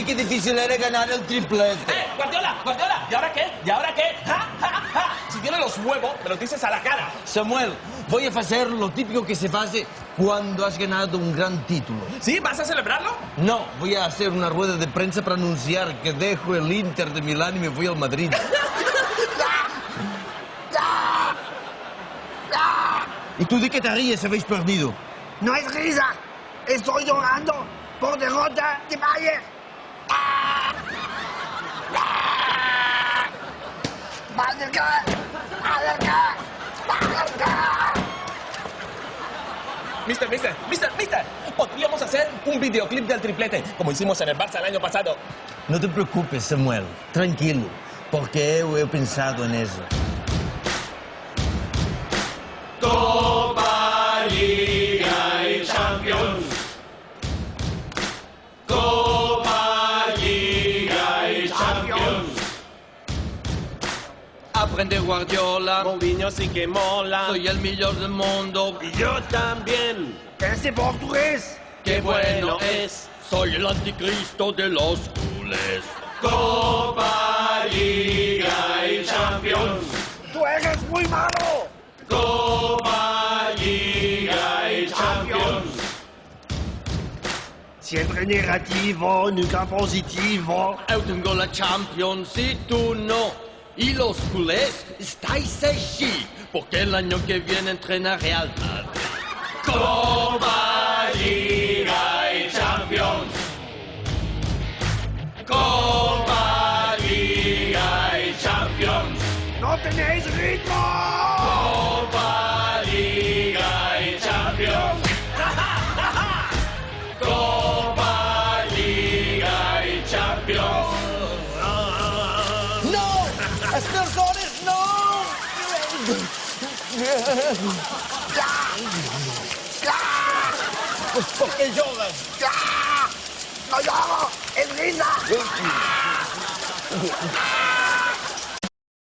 qué difícil era ganar el triplete. Guardiola, Guardiola, ¿y ahora qué? ¿Y ahora qué? ¡Ja, ja, ja! Si tienes los huevos, me los dices a la cara. Samuel, voy a hacer lo típico que se hace cuando has ganado un gran título. ¿Sí? ¿Vas a celebrarlo? No, voy a hacer una rueda de prensa para anunciar que dejo el Inter de Milán y me voy al Madrid. ¿Y tú de qué te ríes? Habéis perdido. No es risa. Estoy llorando por derrota de Bayern. ¡Bayern! Mister, podríamos hacer un videoclip del triplete, como hicimos en el Barça el año pasado. No te preocupes, Samuel. Tranquilo, porque he pensado en eso. Copa, Liga y Champions. Copa, Liga y Champions. Aprende Guardiola, Mourinho sí que mola. soy el mejor del mundo. Y yo también. Ese portugués. Qué bueno es, soy el anticristo de los culés. Copa, Liga y Champions. Tú eres muy malo. Copa, Liga y Champions. Siempre negativo, nunca positivo. Yo tengo la Champions y tú no. Y los culés estáis allí, porque el año que viene entrenaré al Madrid. Copa, Liga y Champions. Copa, Liga y Champions. No tenéis ritmo. Copa, Liga y Champions. Copa, Liga y Champions. ¡No! ¡Aspersores, no! Pues, ¿por qué lloras? ¡No lloro! ¡Es risa!